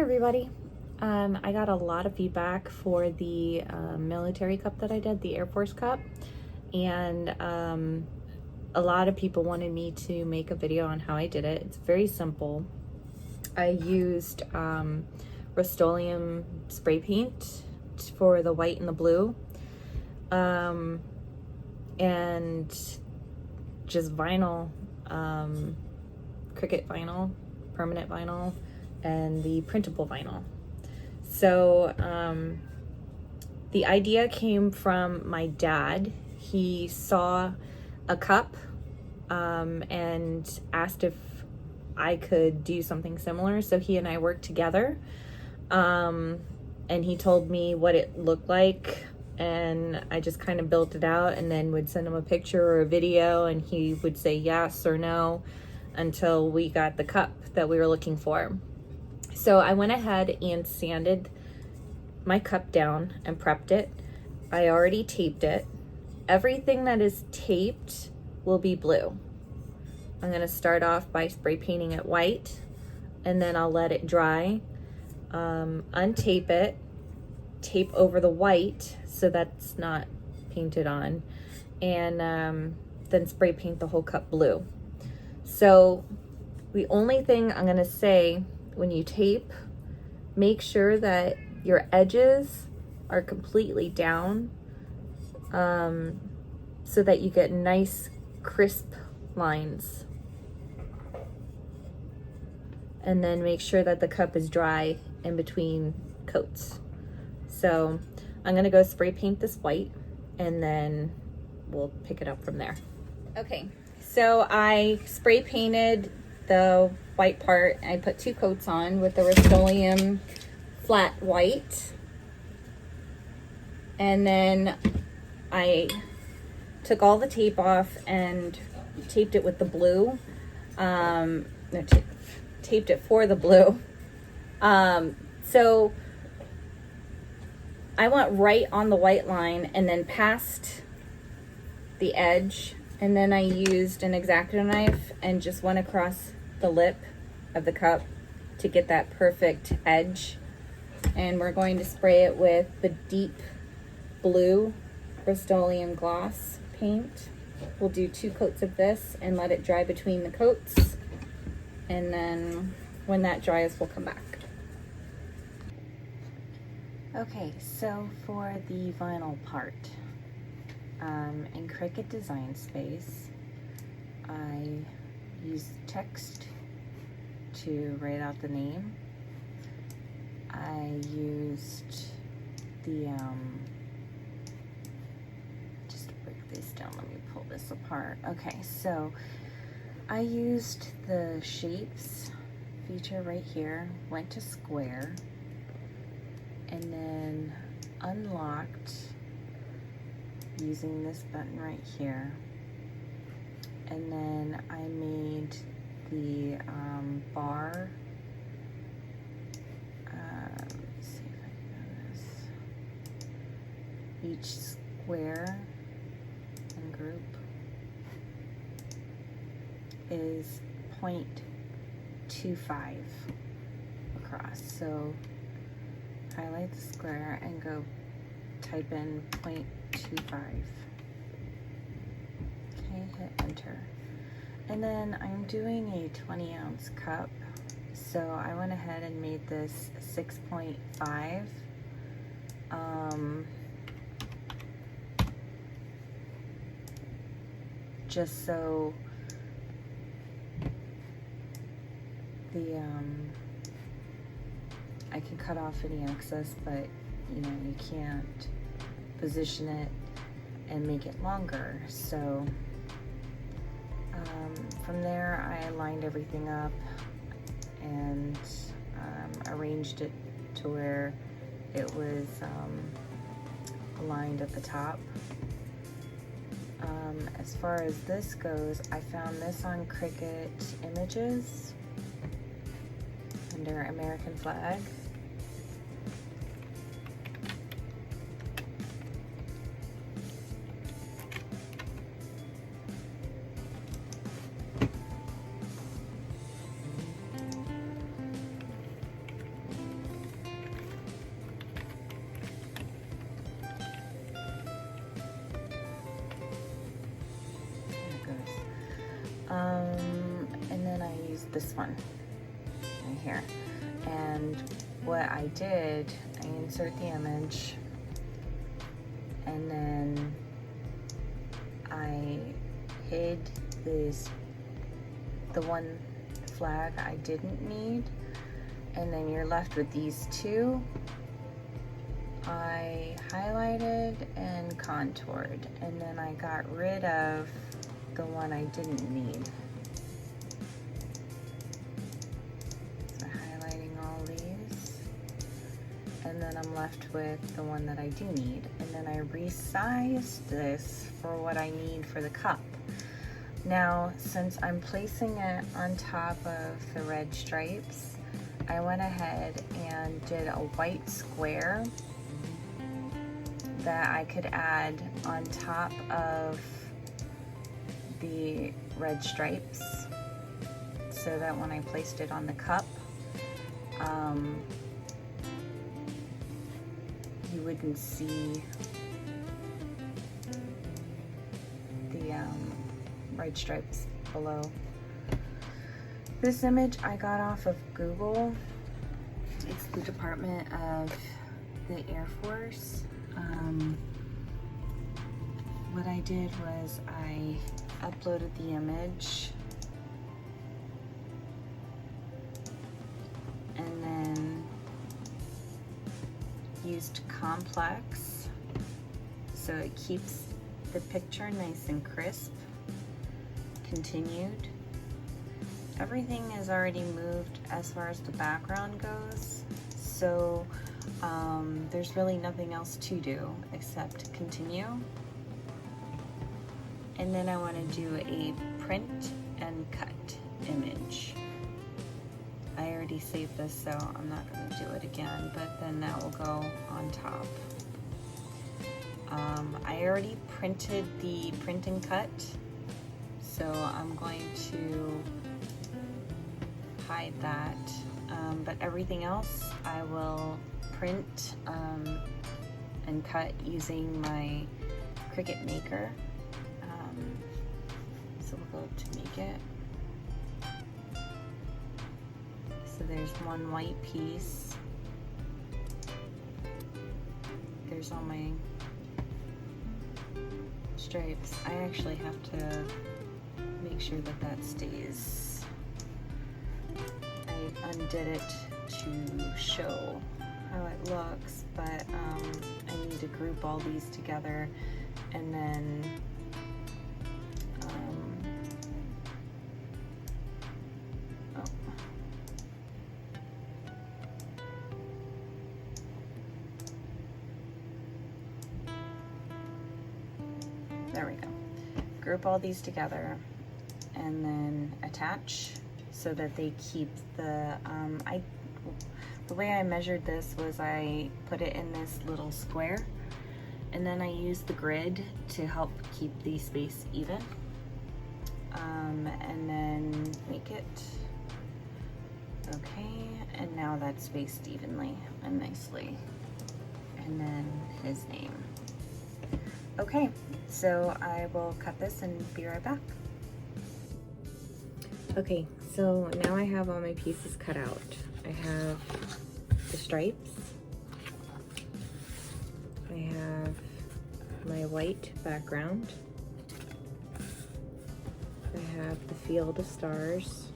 everybody. I got a lot of feedback for the military cup that I did, the Air Force cup, and a lot of people wanted me to make a video on how I did it. It's very simple. I used Rust-Oleum spray paint for the white and the blue, and just vinyl, Cricut vinyl, permanent vinyl, and the printable vinyl. So the idea came from my dad. He saw a cup and asked if I could do something similar. So he and I worked together, and he told me what it looked like, and I just kind of built it out and then would send him a picture or a video, and he would say yes or no until we got the cup that we were looking for. So I went ahead and sanded my cup down and prepped it. I already taped it. Everything that is taped will be blue. I'm gonna start off by spray painting it white, and then I'll let it dry, untape it, tape over the white so that's not painted on, and then spray paint the whole cup blue. So the only thing I'm gonna say, when you tape, make sure that your edges are completely down, so that you get nice crisp lines. And then make sure that the cup is dry in between coats. So I'm gonna go spray paint this white, and then we'll pick it up from there. Okay, so I spray painted the white part. I put 2 coats on with the Rust-Oleum flat white, and then I took all the tape off and taped it with the blue. Taped it for the blue. So I went right on the white line and then past the edge, and then I used an X-Acto knife and just went across the lip of the cup to get that perfect edge. And we're going to spray it with the deep blue Rust-Oleum gloss paint. We'll do 2 coats of this and let it dry between the coats, and then when that dries we'll come back. Okay, so for the vinyl part, in Cricut Design Space, I used text to write out the name. I used the, just to break this down, let me pull this apart. Okay, so I used the shapes feature right here, went to square, and then unlocked using this button right here. And then I made the bar. Let me see if I can do this. Each square and group is 0.25 across. So highlight the square and go type in 0.25. Okay, hit enter. And then I'm doing a 20-ounce cup, so I went ahead and made this 6.5. Just so the I can cut off any excess, but you know, you can't position it and make it longer. So from there I lined everything up and arranged it to where it was aligned at the top. As far as this goes, I found this on Cricut Images under American flag. And then I used this one right here. And what I did, I insert the image, and then I hid the one flag I didn't need, and then you're left with these two. I highlighted and contoured, and then I got rid of the one I didn't need. So highlighting all these, and then I'm left with the one that I do need, and then I resized this for what I need for the cup. Now, since I'm placing it on top of the red stripes, I went ahead and did a white square that I could add on top of the red stripes, so that when I placed it on the cup, you wouldn't see the red stripes below. This image I got off of Google. It's the Department of the Air Force. What I did was I uploaded the image and then used complex so it keeps the picture nice and crisp. Continued. Everything is already moved as far as the background goes, so there's really nothing else to do except continue. And then I want to do a print and cut image. I already saved this, so I'm not going to do it again, but then that will go on top. I already printed the print and cut, so I'm going to hide that, but everything else I will print and cut using my Cricut Maker. So we'll go to make it. So there's one white piece. There's all my stripes. I actually have to make sure that that stays. I undid it to show how it looks, but I need to group all these together, and then there we go. Group all these together and then attach so that they keep the, the way I measured this was I put it in this little square, and then I used the grid to help keep the space even, and then make it okay, and now that's spaced evenly and nicely, and then his name. Okay, so I will cut this and be right back. Okay, so now I have all my pieces cut out. I have the stripes, I have my white background, I have the field of stars,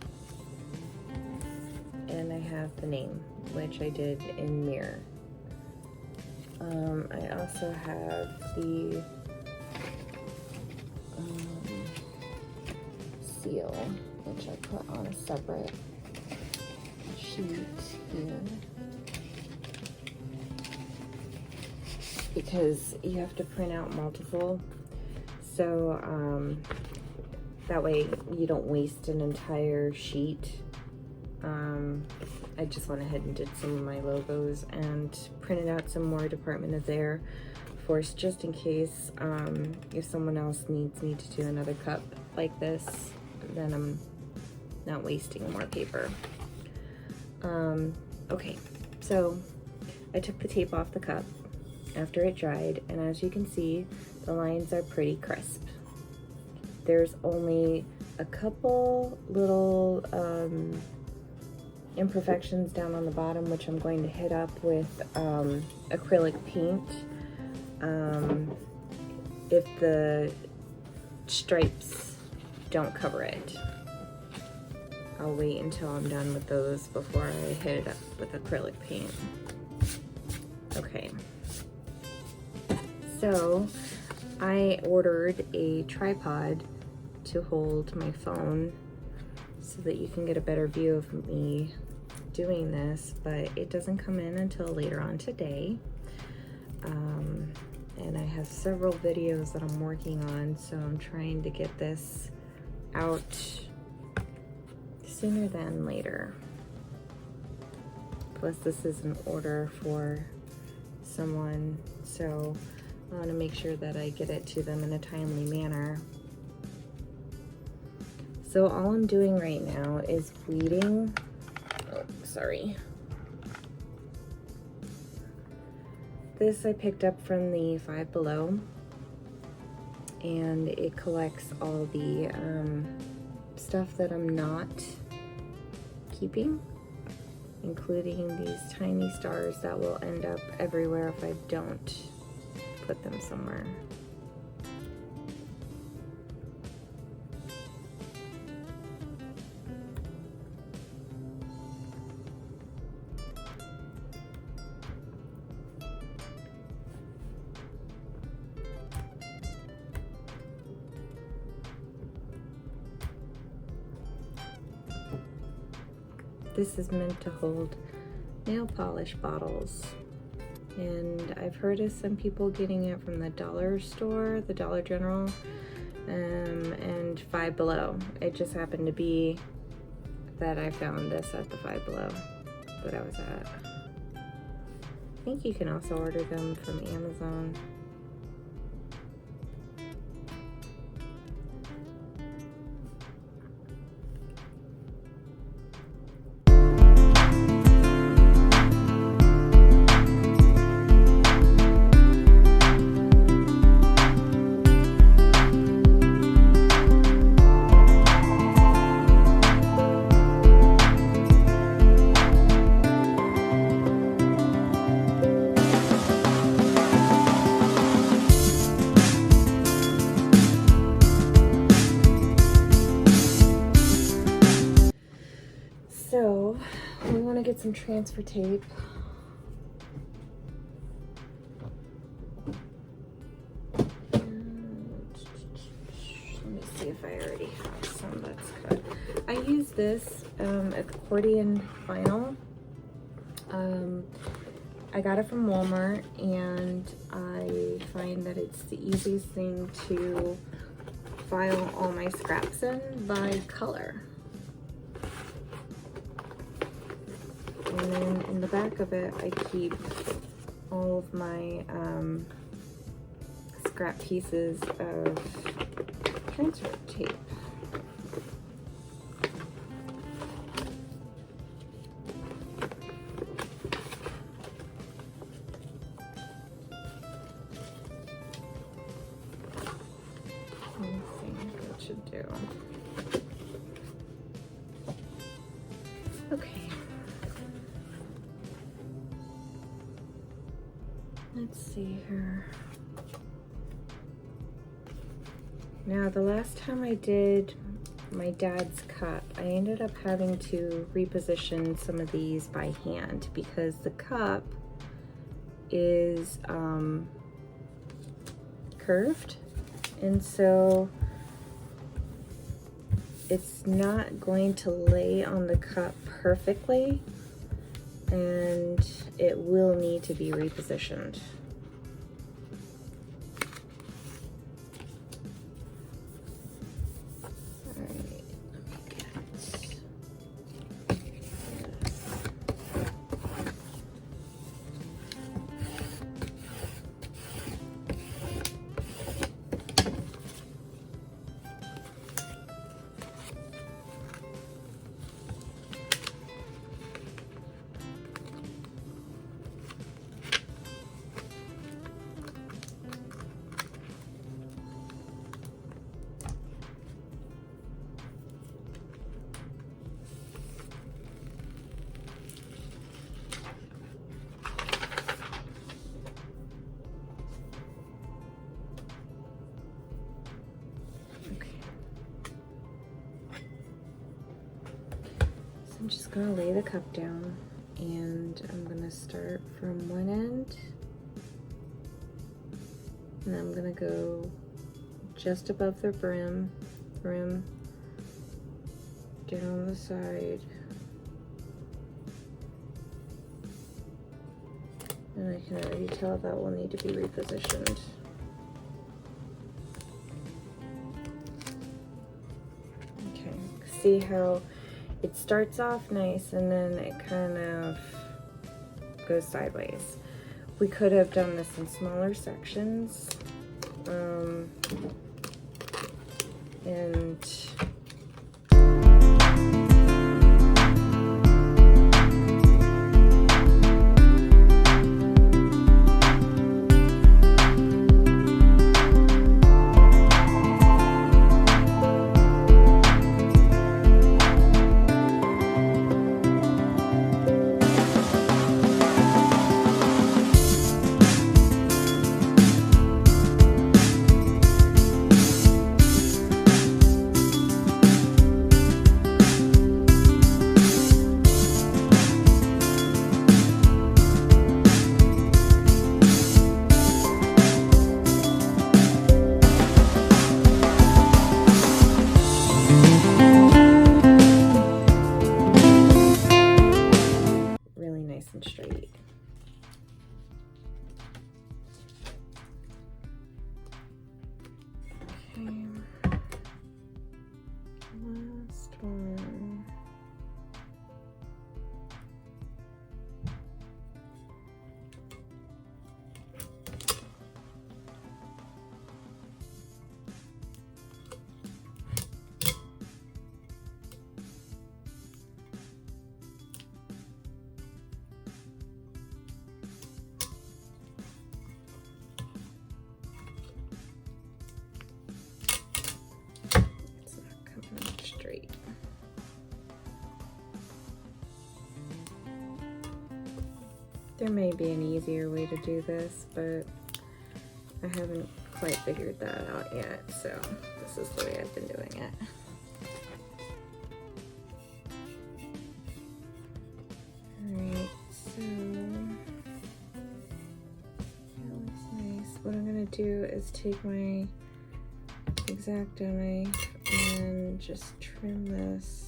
and I have the name, which I did in mirror. I also have the seal, which I put on a separate sheet here, because you have to print out multiple, so that way you don't waste an entire sheet. I just went ahead and did some of my logos and printed out some more Department of the Air Force, just in case if someone else needs me to do another cup like this, then I'm not wasting more paper. Okay, so I took the tape off the cup after it dried, and as you can see, the lines are pretty crisp. There's only a couple little imperfections down on the bottom, which I'm going to hit up with acrylic paint. If the stripes don't cover it, I'll wait until I'm done with those before I hit it up with acrylic paint. Okay, so I ordered a tripod to hold my phone so that you can get a better view of me doing this, but it doesn't come in until later on today. And I have several videos that I'm working on, so I'm trying to get this out sooner than later. Plus this is an order for someone, so I want to make sure that I get it to them in a timely manner. So all I'm doing right now is bleeding. Oh, sorry. This I picked up from the Five Below, and it collects all the stuff that I'm not keeping, including these tiny stars that will end up everywhere if I don't put them somewhere. This is meant to hold nail polish bottles, and I've heard of some people getting it from the dollar store, the Dollar General, and Five Below. It just happened to be that I found this at the Five Below that I was at. I think you can also order them from Amazon. So we want to get some transfer tape. Let me see if I already have some that's cut. I use this accordion vinyl. I got it from Walmart, and I find that it's the easiest thing to file all my scraps in by color. And then in the back of it, I keep all of my scrap pieces of transfer tape. Let me see what it should do. Okay. Let's see here. Now, the last time I did my dad's cup, I ended up having to reposition some of these by hand because the cup is curved, and so it's not going to lay on the cup perfectly, and it will need to be repositioned. All right, let me get this. just gonna lay the cup down, and I'm gonna start from one end, and I'm gonna go just above the rim, down the side, and I can already tell that will need to be repositioned. Okay, see how it starts off nice and then it kind of goes sideways. We could have done this in smaller sections, and and straight. Okay, last one. There may be an easier way to do this, but I haven't quite figured that out yet, so this is the way I've been doing it. Alright, so that looks nice. What I'm going to do is take my X-Acto knife and just trim this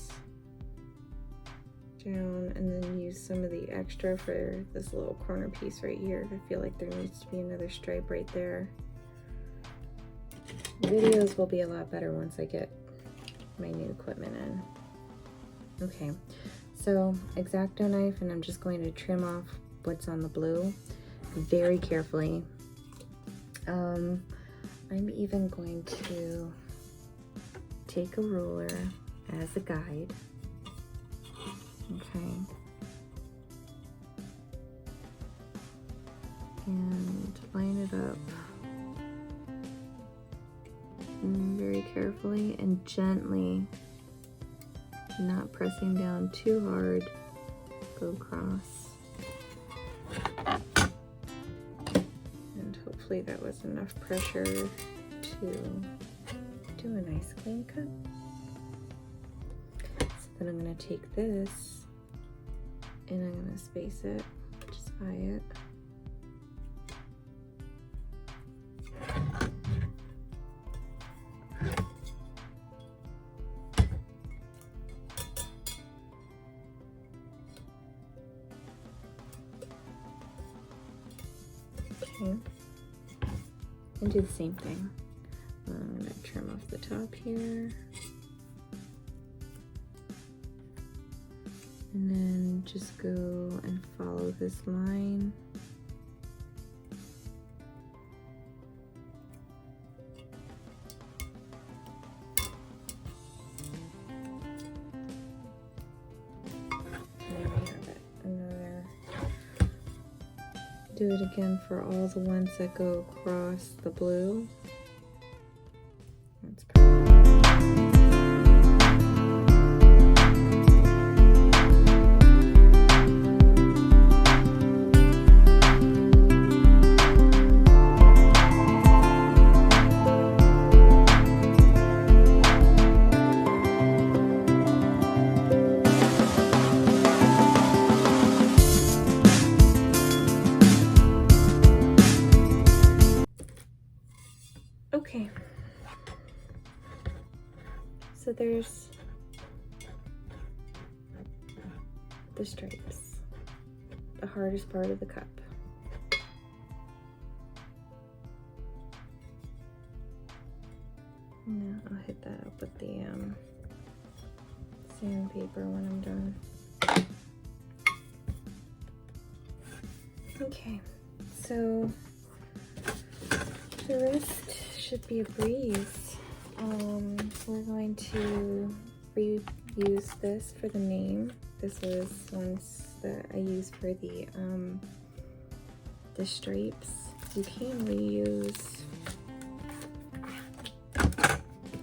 down, and then use some of the extra for this little corner piece right here. I feel like there needs to be another stripe right there. Videos will be a lot better once I get my new equipment in. Okay, so X-Acto knife, and I'm just going to trim off what's on the blue very carefully. I'm even going to take a ruler as a guide. Okay, and line it up very carefully and gently, not pressing down too hard, go across. And hopefully that was enough pressure to do a nice clean cut. So then I'm going to take this and I'm going to space it just by it. Okay, and do the same thing. I'm going to trim off the top here. And then just go and follow this line. There we have it. Another. Do it again for all the ones that go across the blue. That's perfect. so there's the stripes, the hardest part of the cup. Now I'll hit that up with the sandpaper when I'm done. Okay, so the rest should be a breeze. We're going to reuse this for the name. This was ones that I used for the stripes. You can reuse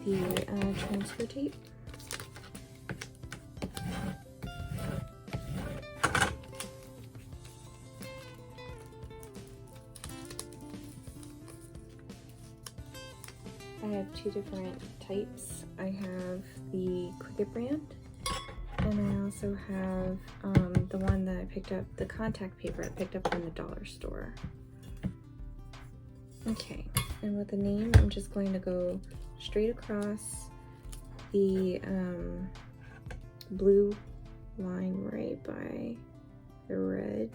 the transfer tape. I have two different types. I have the Cricut brand, and I also have the one that I picked up, the contact paper I picked up from the dollar store. Okay, and with the name, I'm just going to go straight across the blue line right by the red.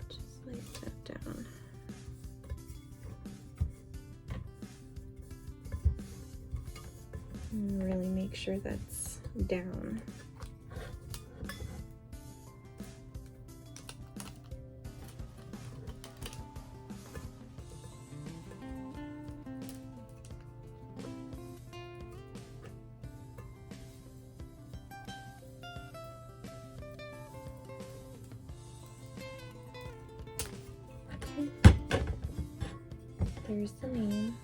Just lay that down. And really make sure that's down. There's the name.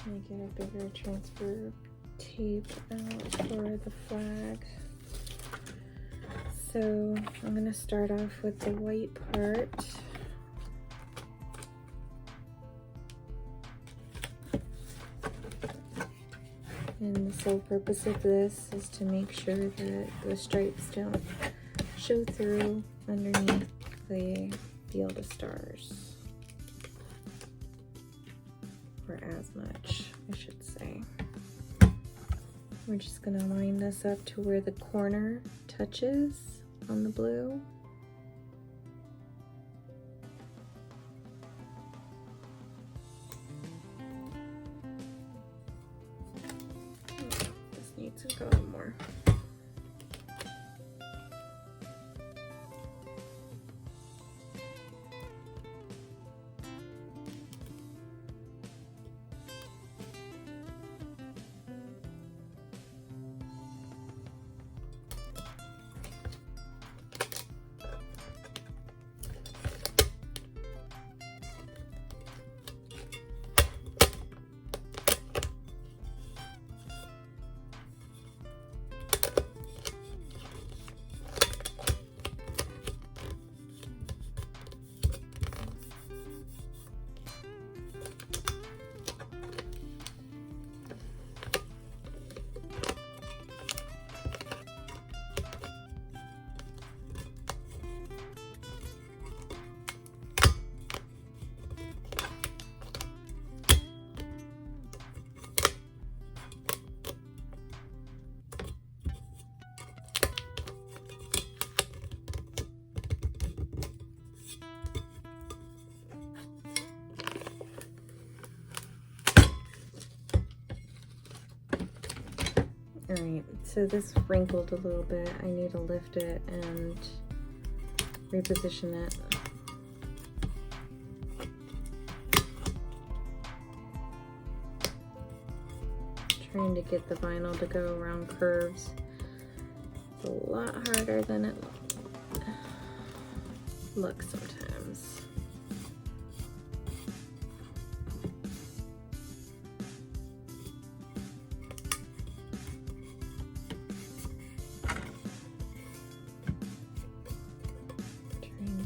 Let me get a bigger transfer tape out for the flag. So I'm going to start off with the white part. And the sole purpose of this is to make sure that the stripes don't show through underneath the field of stars, or as much, I should say. We're just going to line this up to where the corner touches on the blue. This needs to go more. Alright, so this wrinkled a little bit. I need to lift it and reposition it. Trying to get the vinyl to go around curves. It's a lot harder than it looks sometimes.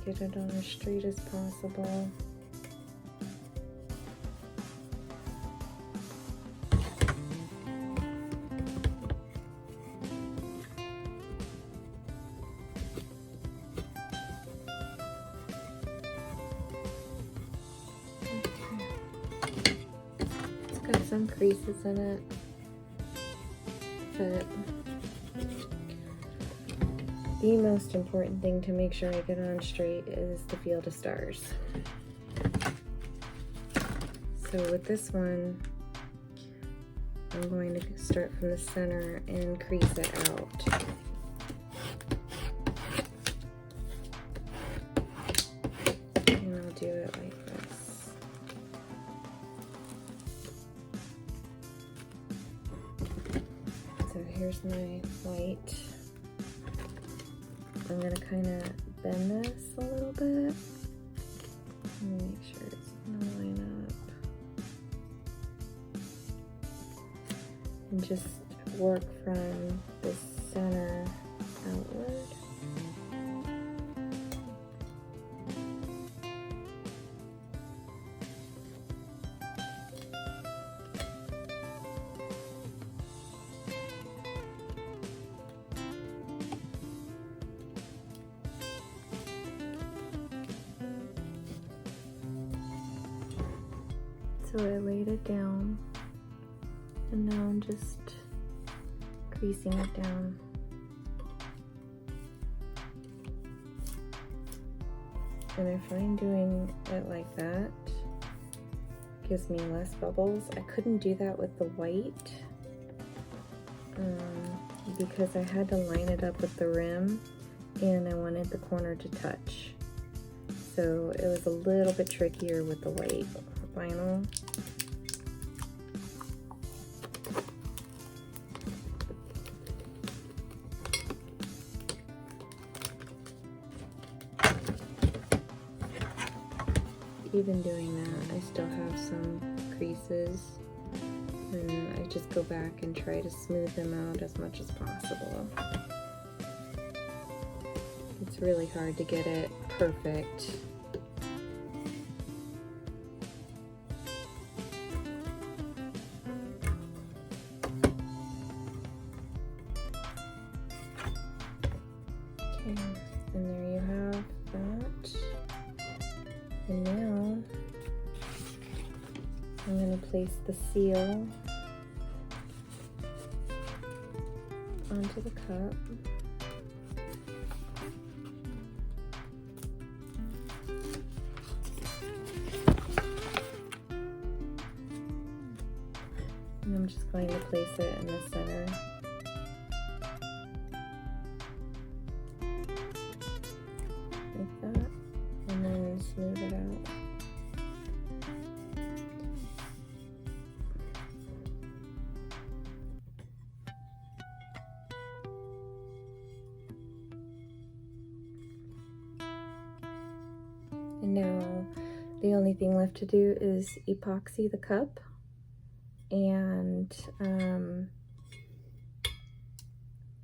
Get it on as straight as possible. some creases in it, but the most important thing to make sure I get on straight is the field of stars. So with this one, I'm going to start from the center and crease it out. And I'll do it like this. So here's my white. I'm gonna kind of bend this a little bit. Let me make sure it's gonna line up. And just work from the center outward. So I laid it down, and now I'm just creasing it down. And I find doing it like that gives me less bubbles. I couldn't do that with the white because I had to line it up with the rim and I wanted the corner to touch. So it was a little bit trickier with the white vinyl. Even doing that, I still have some creases, and I just go back and try to smooth them out as much as possible. It's really hard to get it perfect. Okay, and there you have that. And now I'm going to place the seal onto the cup. And I'm just going to place it in the center. Like that. And then smooth it out. And now the only thing left to do is epoxy the cup and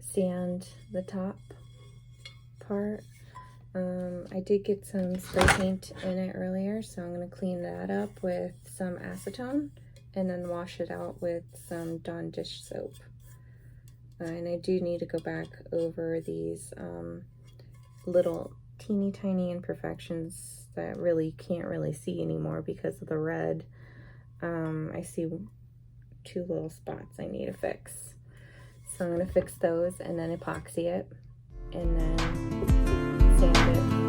sand the top part. I did get some spray paint in it earlier, so I'm going to clean that up with some acetone and then wash it out with some Dawn dish soap. And I do need to go back over these little teeny tiny imperfections that really can't really see anymore because of the red. I see 2 little spots I need to fix. So I'm going to fix those and then epoxy it and then sand it.